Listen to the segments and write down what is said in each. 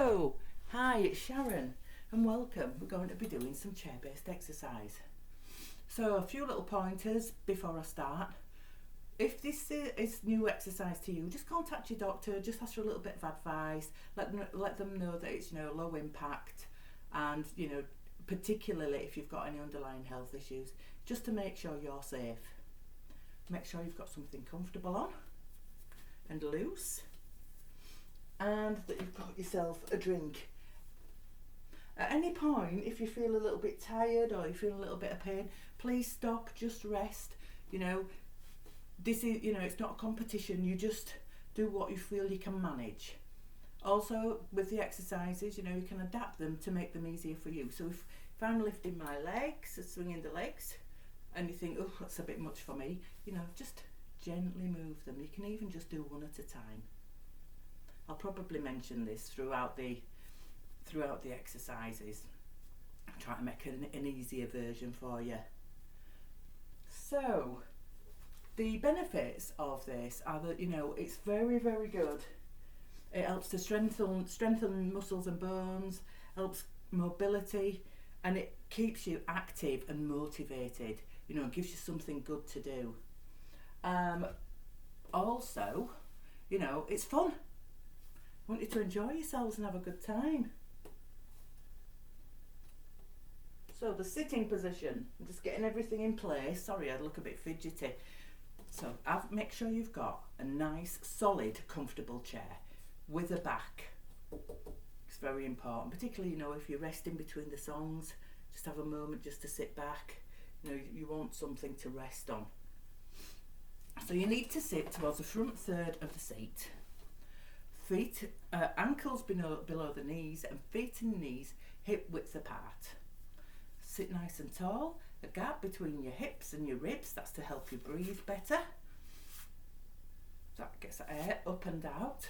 Hello, hi, it's Sharon and welcome. We're going to be doing some chair-based exercise. So a few little pointers before I start. If this is new exercise to you, just contact your doctor, just ask for a little bit of advice, let them know that it's low impact, and particularly if you've got any underlying health issues, just to make sure you're safe. Make sure you've got something comfortable on and loose, and that you've got yourself a drink. At any point, if you feel a little bit tired or you feel a little bit of pain, please stop, just rest. This is, it's not a competition, you just do what you feel you can manage. Also, with the exercises, you can adapt them to make them easier for you. So if I'm lifting my legs, swinging the legs, and you think, oh, that's a bit much for me, just gently move them. You can even just do one at a time. I'll probably mention this throughout the exercises. I'm trying to make an easier version for you. So the benefits of this are that it's very, very good. It helps to strengthen muscles and bones, helps mobility, and it keeps you active and motivated. It gives you something good to do. Also, it's fun. I want you to enjoy yourselves and have a good time. So the sitting position, I'm just getting everything in place. Sorry, I look a bit fidgety. So make sure you've got a nice, solid, comfortable chair with a back. It's very important, particularly if you're resting between the songs. Just have a moment just to sit back. You want something to rest on. So you need to sit towards the front third of the seat. Feet, ankles below the knees, and feet and knees hip width apart. Sit nice and tall, a gap between your hips and your ribs, that's to help you breathe better. That gets air up and out.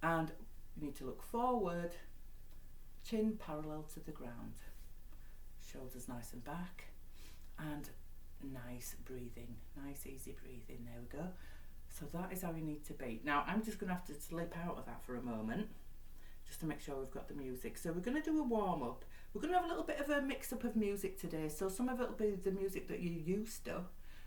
And you need to look forward, chin parallel to the ground. Shoulders nice and back, and nice breathing, nice easy breathing, there we go. So that is how you need to be. Now I'm just going to have to slip out of that for a moment, just to make sure we've got the music. So we're going to do a warm up. We're going to have a little bit of a mix up of music today. So some of it will be the music that you're used to,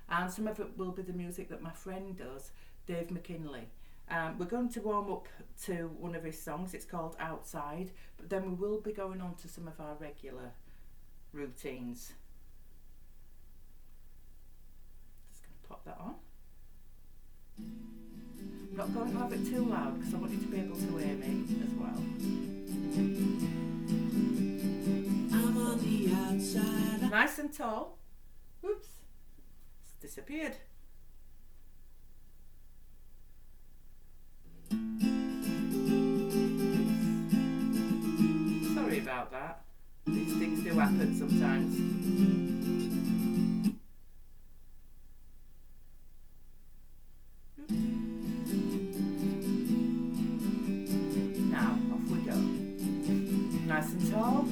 and some of it will be the music that my friend does, Dave McKinley. We're going to warm up to one of his songs. It's called Outside, but then we will be going on to some of our regular routines. Just going to pop that on. I'm not going to have it too loud because I want you to be able to hear me as well. I'm on the outside. Nice and tall. Oops, it's disappeared. Sorry about that. These things do happen sometimes. Nice and tall.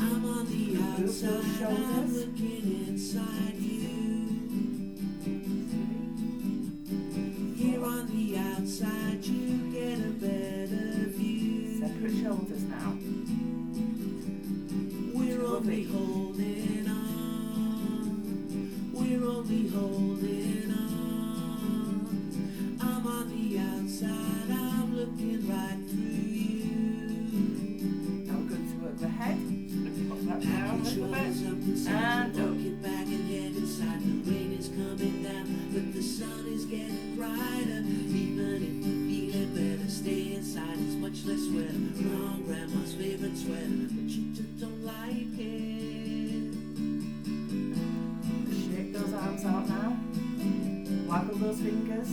I'm on the outside, I'm looking inside you. Here on the outside, you get a better view. Separate shoulders now. We're only holding on. We're only holding on. I'm on the outside, I'm looking right through you. The head, pop that down a little bit, and up. Get back and head inside. The rain is coming down, but the sun is getting brighter. Even if you're feeling better, stay inside. It's much less weather. Wrong grandma's favorite sweater, but you just don't like it. Shake those arms out now. Waggle those fingers.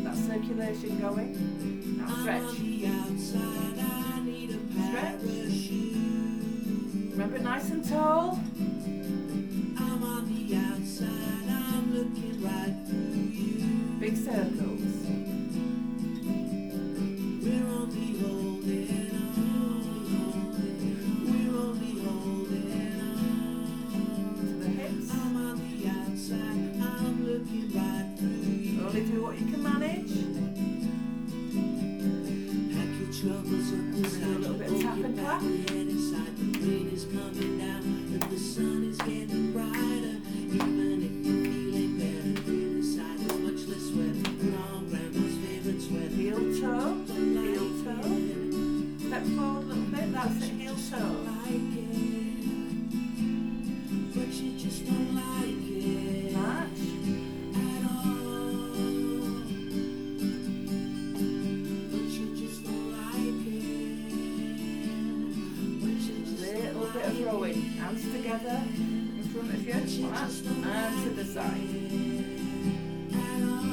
That circulation going. Now stretch. I'm on the outside, I need a stretch. Remember, nice and tall. I'm on the outside, I'm looking right through you. Big circles. We're only holding on. We're only holding on. To the hips. I'm on the outside, I'm looking right through you. Only do what you can manage. Pack your troubles up inside. A little bit of tap and tap. Head inside, the rain is coming down, and the sun is getting brighter. Even if you're feeling better, feel inside is much less sweat. Put on grandma's favorite sweater. Heel toe, heel toe. Step forward a little bit, that's it, heel toe. But you just don't like it Match. at all. But you just don't like it. But you just Little bit of rowing. Hands together in front of you. Like that. And to the side. at all.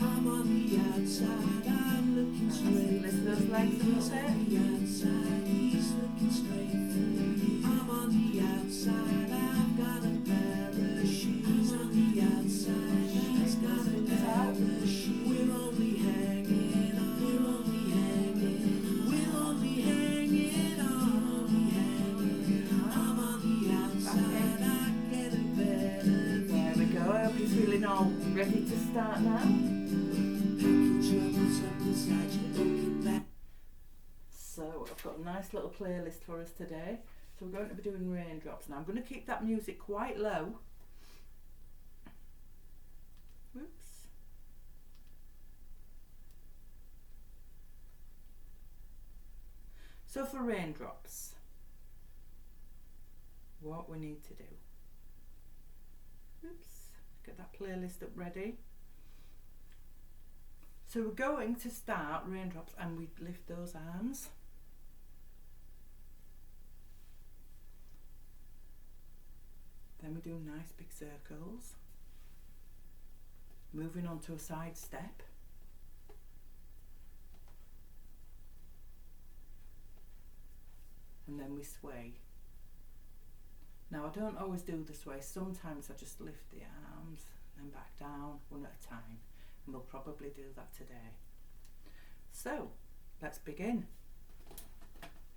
I'm on the outside, I'm looking straight. Lift those legs a little He's bit. on the outside, he's looking straight through me. I'm on the outside, I've got a parachute. I'm on the outside, he's got a parachute. We're only hanging on, we're only hanging on, we're only hanging on, only hanging on. I'm on the outside, I get a better view. There we go. I hope you're feeling all ready to start now. Packing troubles up inside you, don't get back. So I've got a nice little playlist for us today. So we're going to be doing raindrops. Now I'm going to keep that music quite low. Whoops. So for raindrops, what we need to do. Oops. Get that playlist up ready. So we're going to start raindrops and we lift those arms. Then we do nice big circles. Moving on to a side step. And then we sway. Now I don't always do the sway. Sometimes I just lift the arms and back down one at a time. And we'll probably do that today. So, let's begin.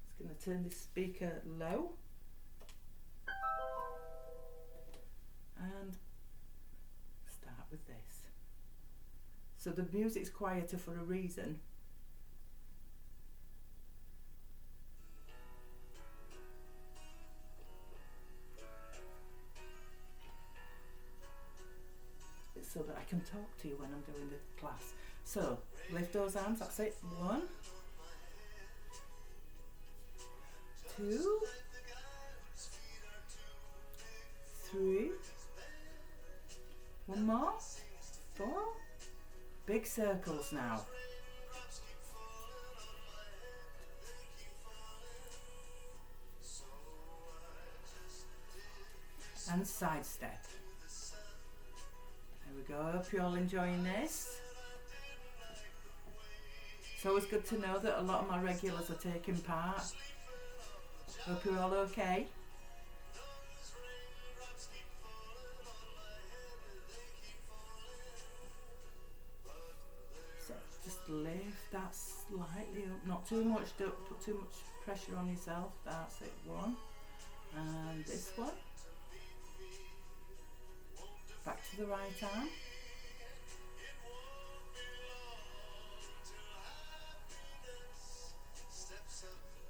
Just going to turn this speaker low. And start with this. So the music's quieter for a reason. So that I can talk to you when I'm doing the class. So, lift those arms, that's it. 1, 2, 3, one more, 4, big circles now. And side step. There we go, hope you're all enjoying this. It's always good to know that a lot of my regulars are taking part. Hope you're all okay. So just lift that slightly up, not too much, don't put too much pressure on yourself. That's it, 1. And this one. Back to the right arm.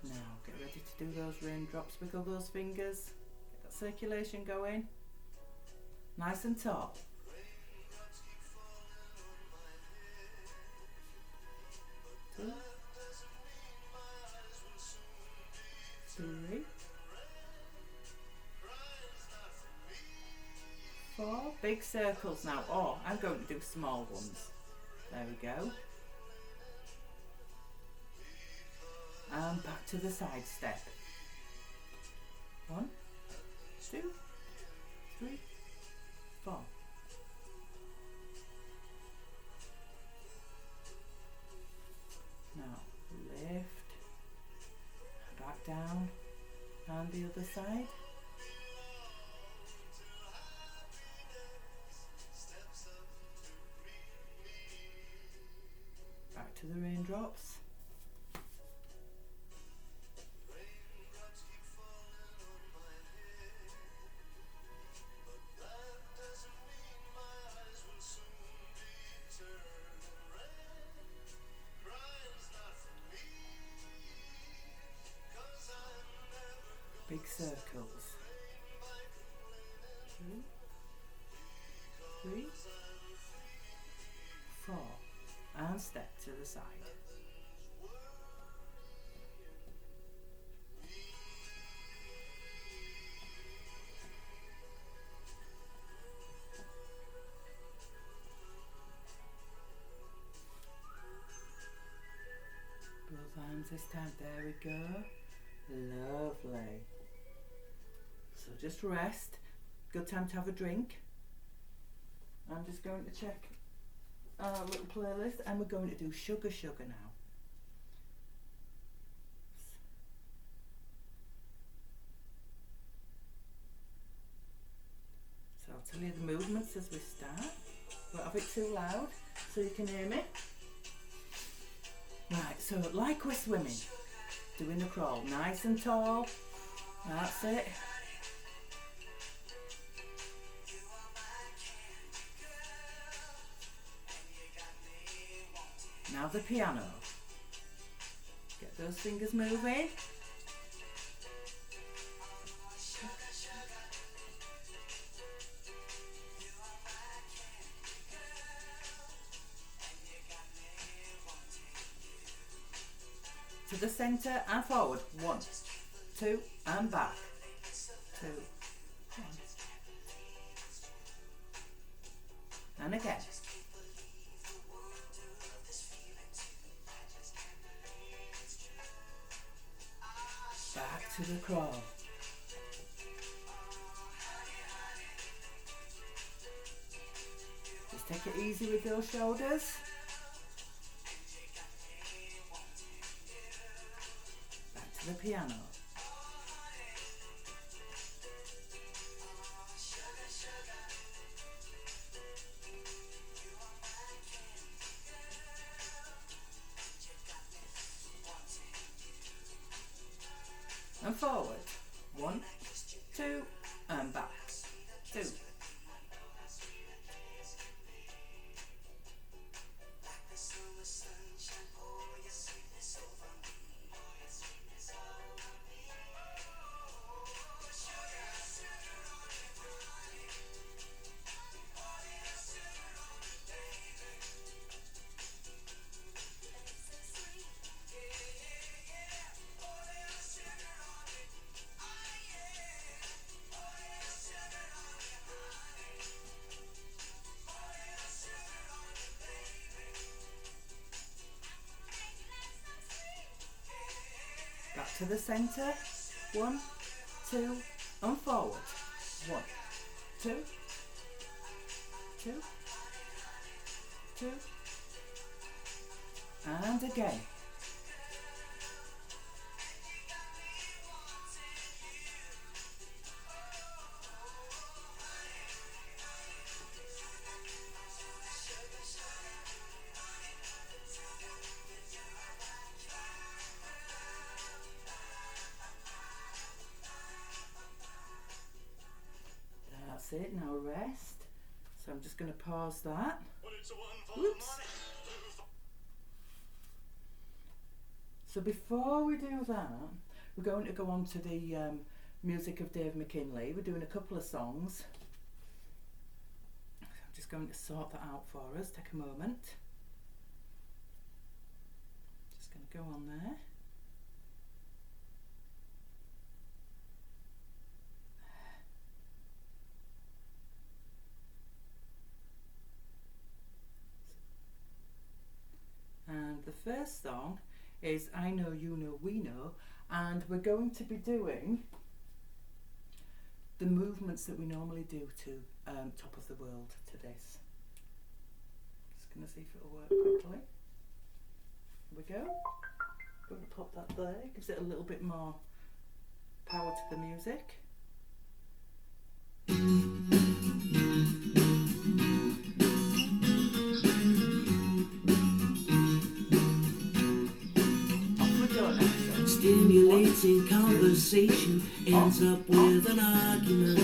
Now get ready to do those raindrops. Wiggle those fingers. Get that circulation going. Nice and taut. 2, 3, 4, big circles now. Oh, I'm going to do small ones. There we go. And back to the side step. 1, 2, 3, 4. Now lift, back down, and the other side. Back to the raindrops. big circles. 2, 3, 4, and step to the side. Both arms this time, there we go. Lovely. So just rest. Good time to have a drink. I'm just going to check our little playlist and we're going to do Sugar Sugar now. So I'll tell you the movements as we start. Won't have it too loud so you can hear me. Right, so like we're swimming, doing a crawl, nice and tall. That's it. Now the piano. Get those fingers moving. To the centre and forward. 1, 2, and back. 2, 1. And again. Back to the crawl. Just take it easy with those shoulders. Back to the piano. And forward. 1, 2, and back. 2. Back to the centre. 1, 2, and forward. 1, 2, 2, 2, and again. That's it, now rest. So I'm just going to pause that. Whoops. So before we do that, we're going to go on to the music of Dave McKinley. We're doing a couple of songs. I'm just going to sort that out for us. Take a moment. Just going to go on there. And the first song is I Know, You Know, We Know, and we're going to be doing the movements that we normally do to Top of the World to this. Just going to see if it'll work properly. Here we go. Going to pop that there, gives it a little bit more power to the music. Stimulating conversation ends up with an argument.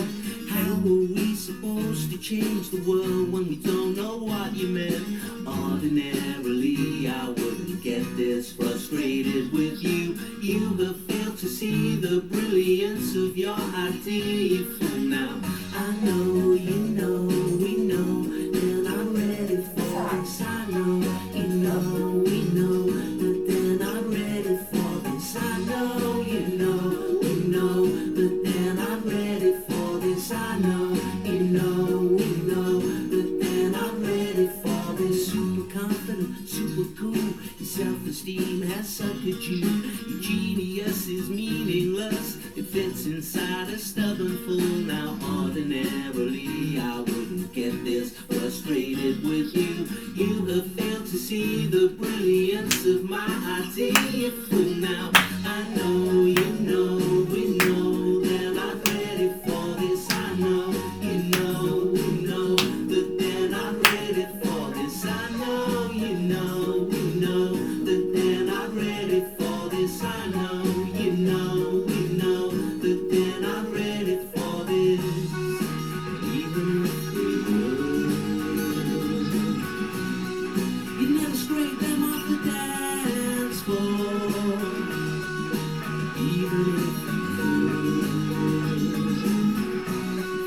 How are we supposed to change the world when we don't know what you meant? Ordinarily I wouldn't get this frustrated with you. You have failed to see the brilliance of your idea for now. I know, you know, we know, and I'm ready for this. I know, you know, we know, but then I'm ready for this. I know, you know, we know, but then I'm ready for this. I know, you know, we know, but then I'm ready for this. Super confident, super cool, your self-esteem has suckered you. Your genius is meaningless, it fits inside a stubborn fool. Now ordinarily I wouldn't get this frustrated with you. You have failed to see the brilliance of my idea, fool. Now I know, you know, we know that I'm ready for this. I know, you know, we know that then I'm ready for this. I know, you know, we know that then I'm ready for this. I know, you know, we know that then I'm ready for this. Even if we would, you never scrape them off the dance floor. Even if you could,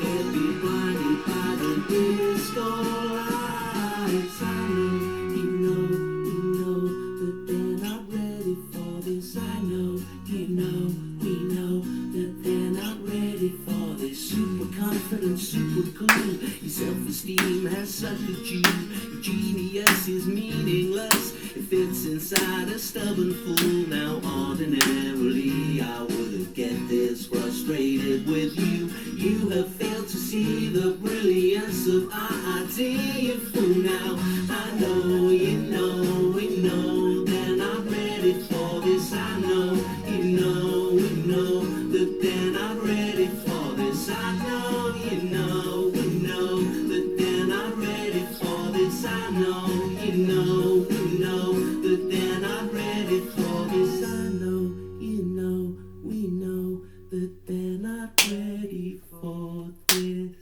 they'd be blinded by the disco lights. I know, you know, we know that they're not ready for this. I know, you know, we know that they're not ready for this. Super confident, super cool, your self-esteem has suckered you. Your genius is meaningless, it fits inside a stubborn fool. Now ordinarily I wouldn't get this frustrated with you. You have failed to see the brilliance of our idea, fool. Now I know, you know, we know then I'm ready for this. I know, you know, we know that then I'm ready for this. I know, you know, we know that then I'm ready for this. I know, you know, we know that then I'm ready for this. I know, you know, we know that they're not ready for this.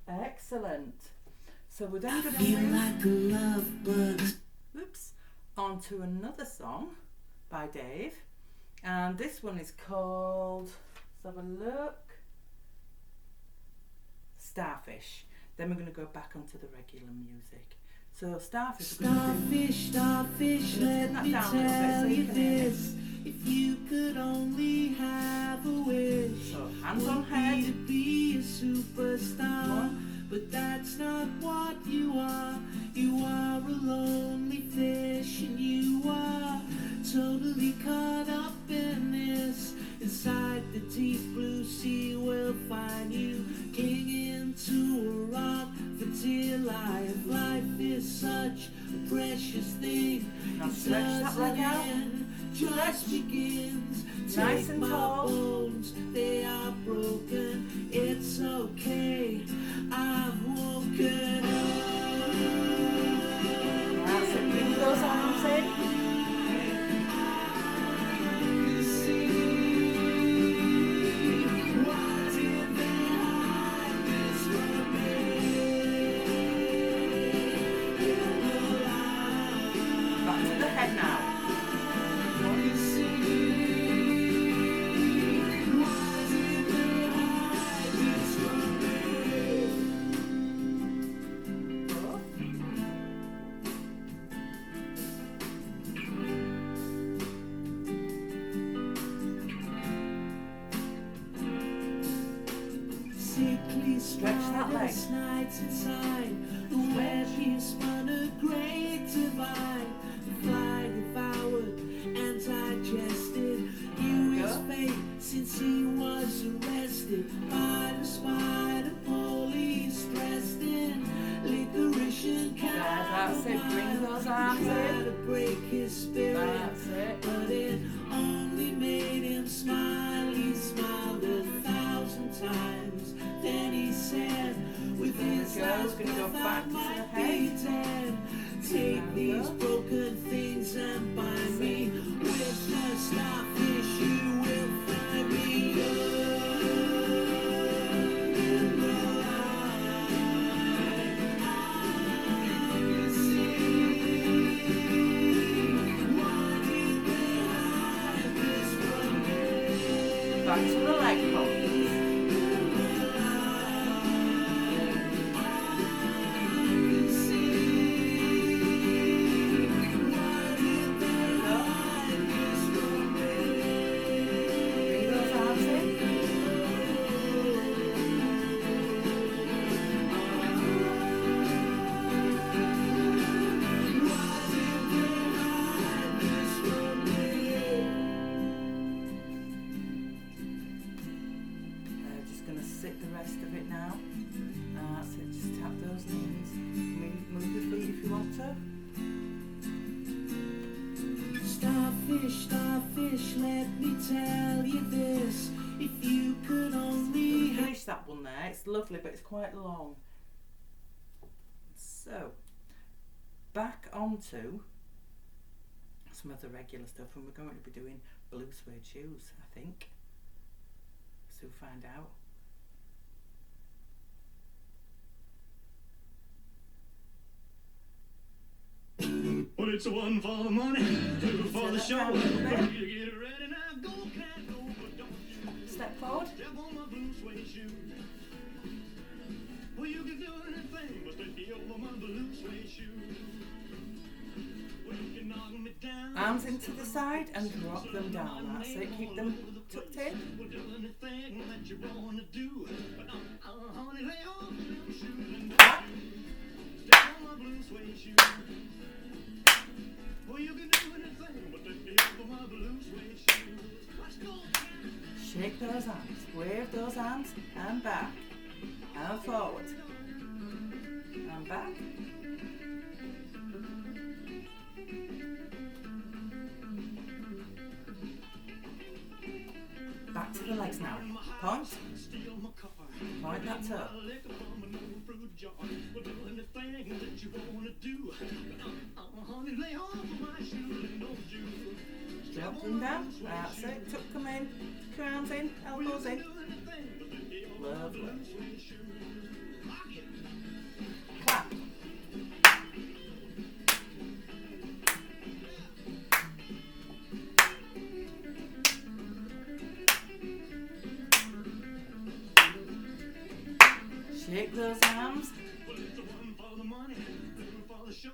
Excellent. So we're then I going feel to move like a love bug. on to another song by Dave, and this one is called, let's have a look, Starfish. Then we're going to go back onto the regular music. So Starfish, we're going to do, Starfish, turn let that me down a little bit tell so you you can hear me. this. If you could only have a wish, So hands on would be head. to be a superstar. One. But that's not what you are. You are a lonely fish, and you are totally caught up in this. Inside the deep blue sea, we'll find you clinging to a rock for dear life. Life is such a precious thing. Now It stretch that leg doesn't out. end, just begins. Nice Take and my tall. bones, they are broken. It's okay, I've woken up. That's it. Bring those arms in. Back to the head now. Sickly Stretch that leg. spider's nights inside the web he spun a great divide. The fly devoured and digested. Knew his Go. fate since he was arrested by the spider police dressed in licorice and That's it. Bring those arms Tried in. to break his spirit, That's it. but it only made him smile. He smiled 1,000 times. Then he said, with his There we go. last We're gonna go breath, back I to the might be head. dead. There Take we these go. broken things and bind me with the starfish. You will find me in the light. Why did they hide this from me? to the leg pulse. Bring those arms in. Just going to sit the rest of it now. So just tap those knees. Move your feet if you want to. Starfish, starfish, let me tell you this. If you could only Finish that one there. It's lovely, but it's quite long. So, back onto some of the regular stuff, and we're going to be doing blue suede shoes, I think. So find out. Well, it's a one for the money, two for the show. Down a little bit. You get it ready now, go, cat, go, but don't you Step forward. step on my blue suede shoe. Well, you can do anything but the heel of my blue suede shoe. Well, you can knock me down. Arms into the side and drop them down. That's it. Keep them tucked in. Well, do anything that you want to do. But honey, lay off them shoes and Back. step on my blue suede shoe. Well, you can do anything but the heel of my blue suede shoes. Let's go, cat. Shake those arms. Wave those arms and back. And forward. And back. Back to the legs now. Point. Steal my car. Point that toe. Liquor from an old fruit jar. Well, do anything that you want to do. Honey, lay off of my shoes and don't you Drop them down. That's it. Tuck them in. Tuck your arms in. Elbows in. Lovely. Clap. Shake those arms. Well, it's the one for the money, two for the show.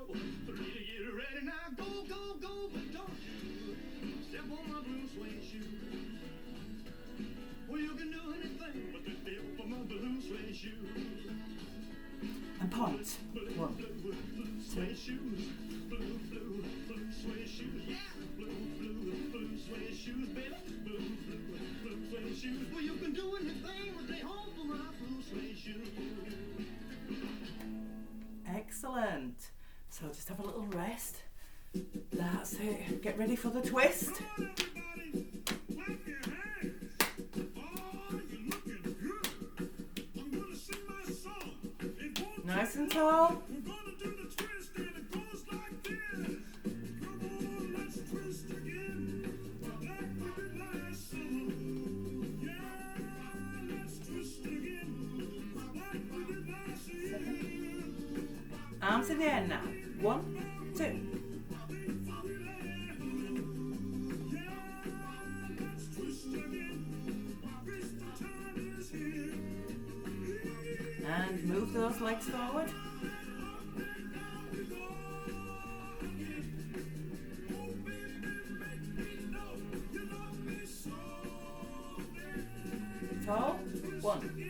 Three to get ready now. Go, go, go, but don't you step on my blue suede shoe. Well, you can do anything but the feel for my blue suede shoe. And point. One, Blue suede shoes, blue suede shoes, yeah. Blue suede shoes, baby. Blue suede shoes. Well, you can do anything but they home for my blue suede shoes. excellent. So just have a little rest. That's it. Get ready for the twist. Nice and tall. Arms in the air now. 1, 2. And move those legs forward. Tall. 1.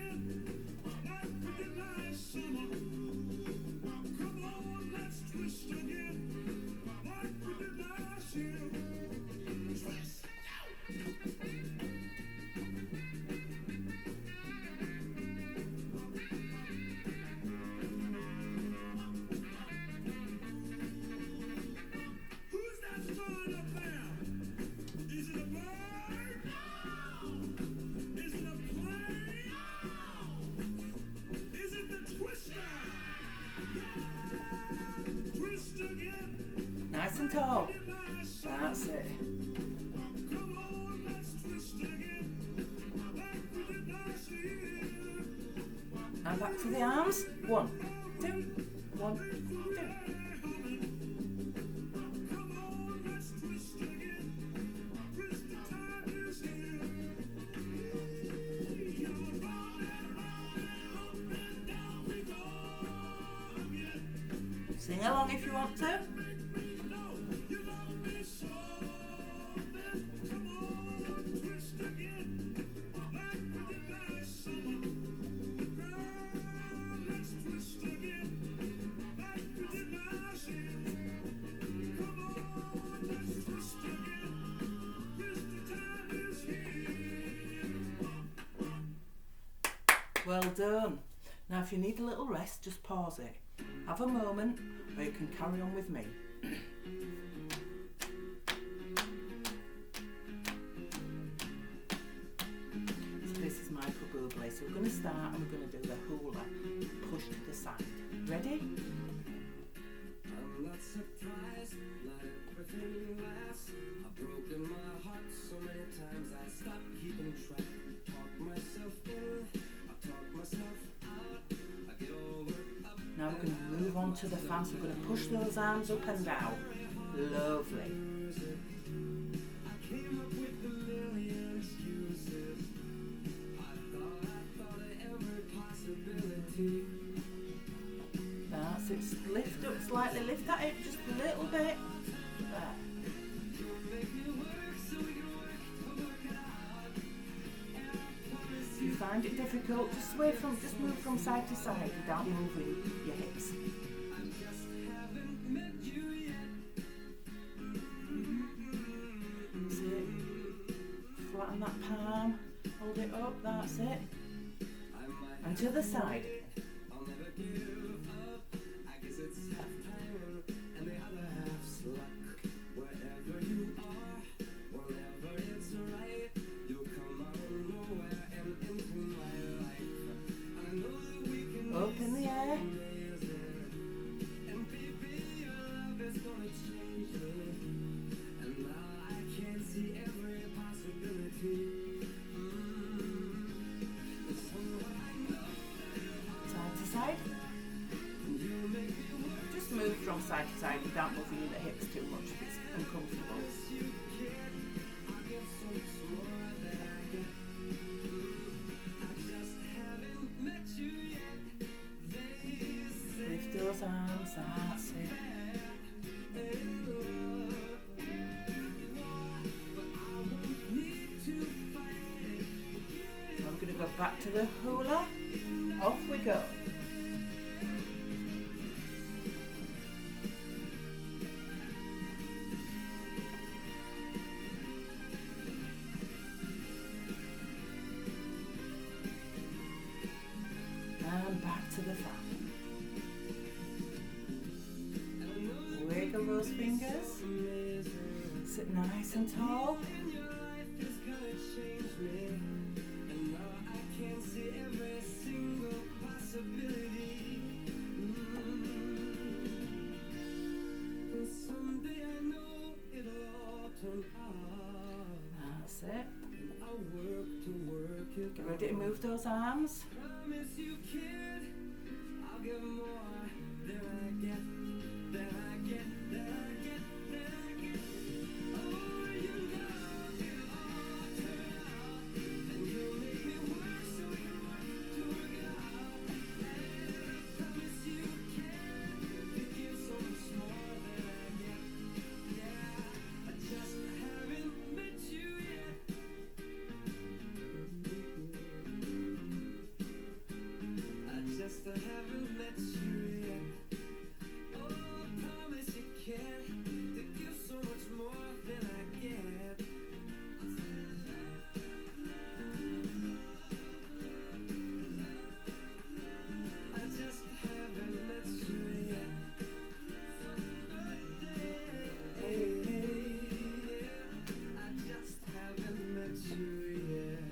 Nice and tall. That's it. And back to the arms. 1, 2. 1, 2. you want to. Well done. Now if you need a little rest, just pause it. Have a moment, or you can carry on with me. So this is my bubbly. So we're going to start and we're going to do the hula. Push to the side. Ready? I'm not surprised, let everything last. I've broken my heart so many times I stopped keeping track. Talk myself in, I talk myself out. I get all worked up. Now we're going to move on to the fan. So we're going to push those arms up and down. Lovely. I came up with a million excuses. I thought of every possibility. That's it. Lift up slightly. Lift that hip just a little bit. There. If you find it difficult, just move from side to side without moving your hips. That's it. Flatten that palm. Hold it up. That's it. And to the side. I'll never give up. I guess it's half time and the other half's luck. Wherever you are, whenever it's right, you'll come out of nowhere and into my life. I know that we can Up in the air. and baby, your love is gonna change me. And now I can see every possibility. Side to side. Just move from side to side without moving the hips too much if it's uncomfortable. Lift those arms, that's it. Now we're going to go back to the hula. Off we go. And back to the fan. Wiggle those fingers. Sit nice and tall. That's it. Get ready to move those arms. Promise you, kid, I'll give more than I get, than I get, than I get, than I get. Oh, you love it all turn out, and you'll make me work so we can work to work it out. And I promise you, kid, to give so much more than I get. Yeah, I just haven't met you yet. I just haven't met you yet. Oh, I promise you can to give so much more than I get. I just haven't met you yet. Hey, I just haven't met you yet.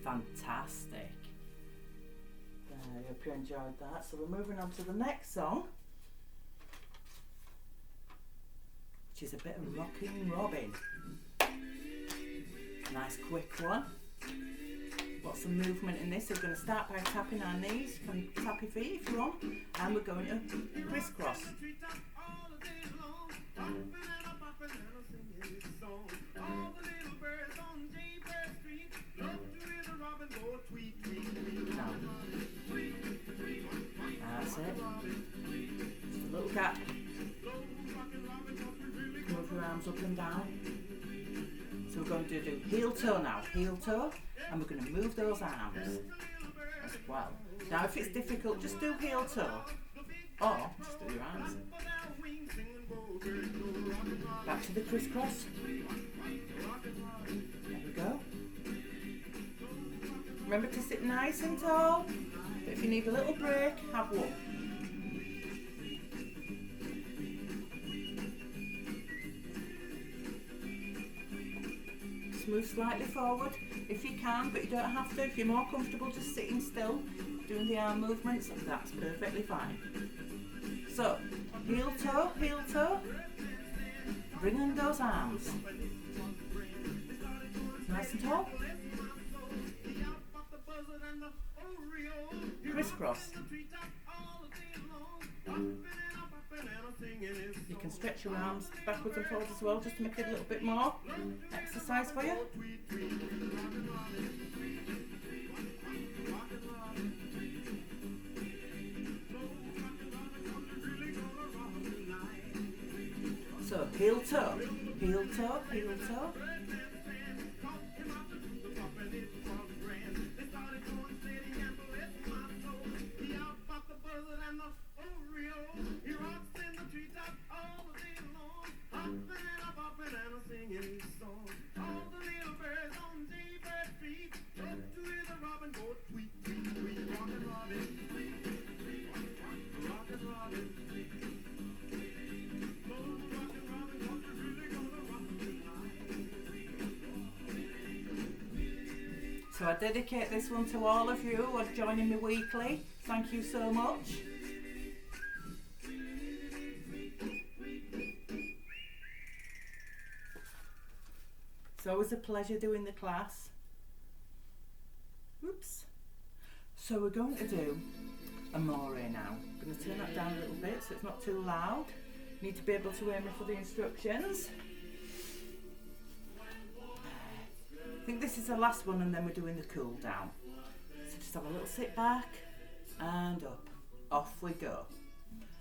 Fantastic. I hope you enjoyed that. So we're moving on to the next song, which is a bit of rocking Robin. Nice quick one. Lots of movement in this. So we're going to start by tapping our knees. You can tap your feet if you want. And we're going to crisscross. Down. That's it. Just a little look at. Move your arms up and down. So we're going to do heel toe now, heel toe, and we're going to move those arms as well. Now if it's difficult, just do heel toe, or just do your arms. Back to the crisscross. There we go. Remember to sit nice and tall, but if you need a little break, have one. Just move slightly forward if you can, but you don't have to. If you're more comfortable just sitting still, doing the arm movements, that's perfectly fine. So, heel toe, bring in those arms. Nice and tall. Crisscross. You can stretch your arms backwards and forwards as well, just to make it a little bit more exercise for you. So heel toe, heel toe, heel toe. So I dedicate this one to all of you who are joining me weekly. Thank you so much. It's always a pleasure doing the class. Oops. So we're going to do a more now. I'm going to turn that down a little bit so it's not too loud. You need to be able to hear me for the instructions. I think this is the last one and then we're doing the cool down. So just have a little sit back and up. Off we go.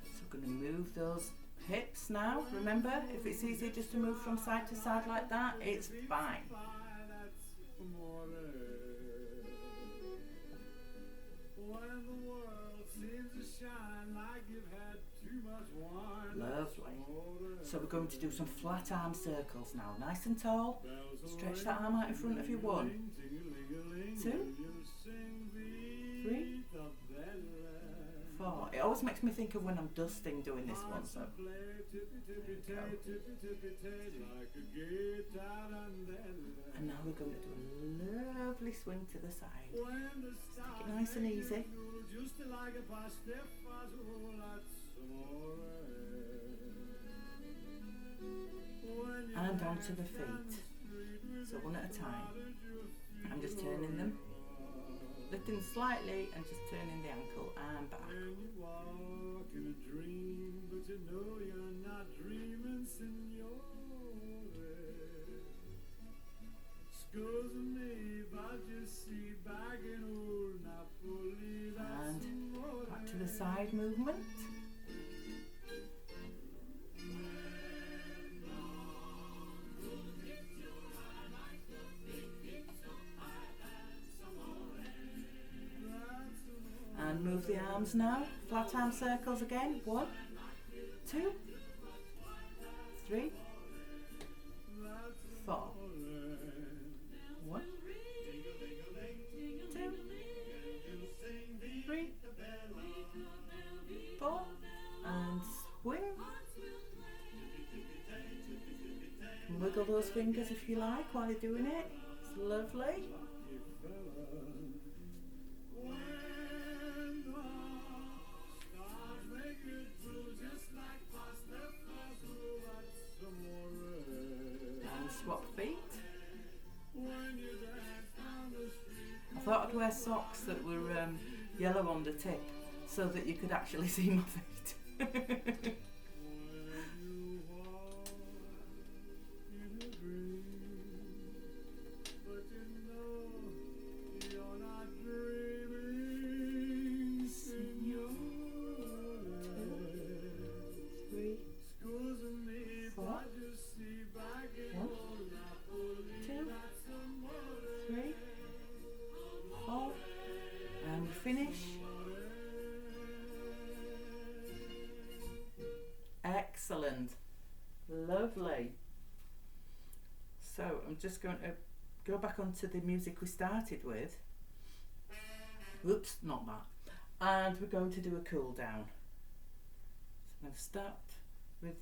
So we're going to move those hips now. Remember, if it's easier just to move from side to side like that, it's fine. Lovely. So we're going to do some flat arm circles now. Nice and tall. Stretch that arm out in front of you. 1, 2, 3, 4. It always makes me think of when I'm dusting doing this one. So and now we're going to do a lovely swing to the side. Take it nice and easy. And onto the feet. So one at a time. I'm just turning them, lifting slightly and just turning the ankle and back. And back to the side movement. And move the arms now. Flat arm circles again. 1, 2, 3, 4. 1, 2, 3, 4. And swing. Wiggle those fingers if you like while you're doing it. It's lovely. Swap feet. I thought I'd wear socks that were yellow on the tip so that you could actually see my feet. finish? Excellent. Lovely. So I'm just going to go back onto the music we started with. Oops, not that. And we're going to do a cool down. So I'm going to start with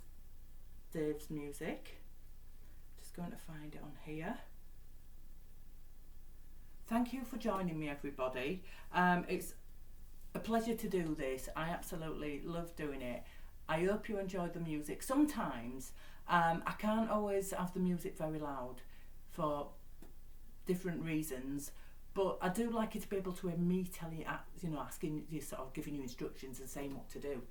Dave's music. Just going to find it on here. Thank you for joining me, everybody. It's a pleasure to do this. I absolutely love doing it. I hope you enjoy the music. Sometimes I can't always have the music very loud for different reasons, but I do like it to be able to hear me telling you, asking you, sort of giving you instructions and saying what to do.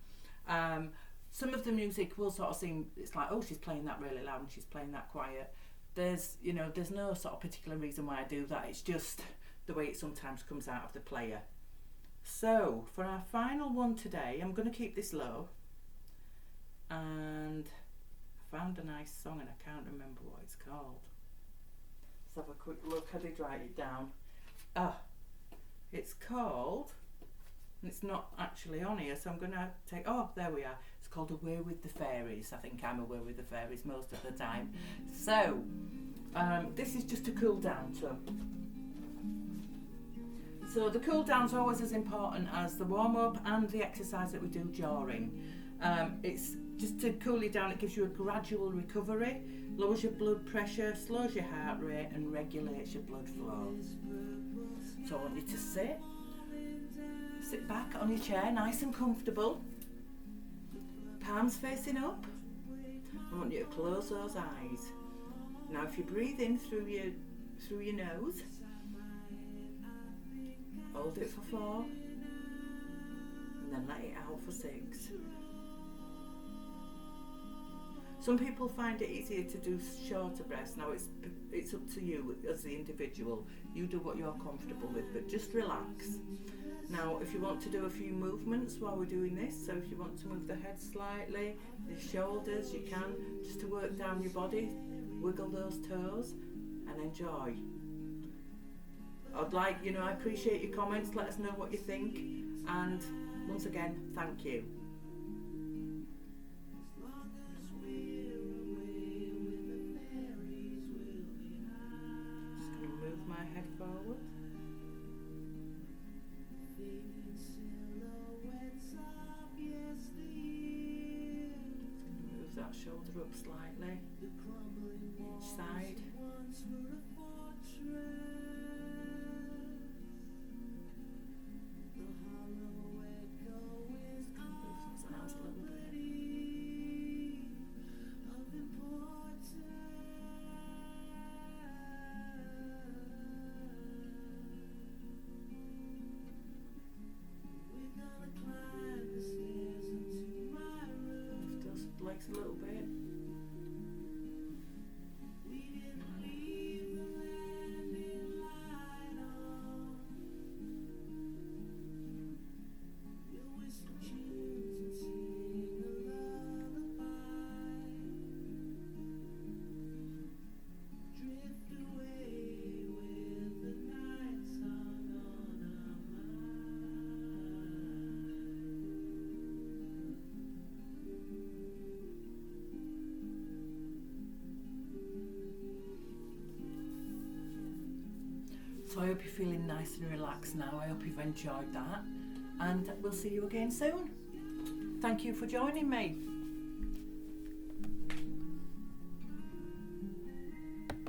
Some of the music will sort of seem, it's like, oh, she's playing that really loud and she's playing that quiet. There's no sort of particular reason why I do that. It's just the way it sometimes comes out of the player. So for our final one today, I'm going to keep this low. And I found a nice song and I can't remember what it's called. Let's have a quick look. I did write it down. It's called, and it's not actually on here, so I'm going to take, there we are. It's called Away with the Fairies. I think I'm away with the fairies most of the time. So this is just a cool down tone. So the cool down's always as important as the warm up and the exercise that we do during. It's just to cool you down. It gives you a gradual recovery, lowers your blood pressure, slows your heart rate and regulates your blood flow. So I want you to sit back on your chair, nice and comfortable, palms facing up. I want you to close those eyes. Now if you breathe in through your nose, hold it for 4 and then let it out for 6. Some people find it easier to do shorter breaths. Now it's up to you as the individual. You do what you're comfortable with, but just relax. Now if you want to do a few movements while we're doing this, so if you want to move the head slightly, the shoulders, you can, just to work down your body, wiggle those toes and enjoy. I appreciate your comments, let us know what you think, and once again, thank you. Head forward. Move that shoulder up slightly. Each side. Move those arms a little bit. Legs a little bit. So I hope you're feeling nice and relaxed now. I hope you've enjoyed that, and we'll see you again soon. Thank you for joining me.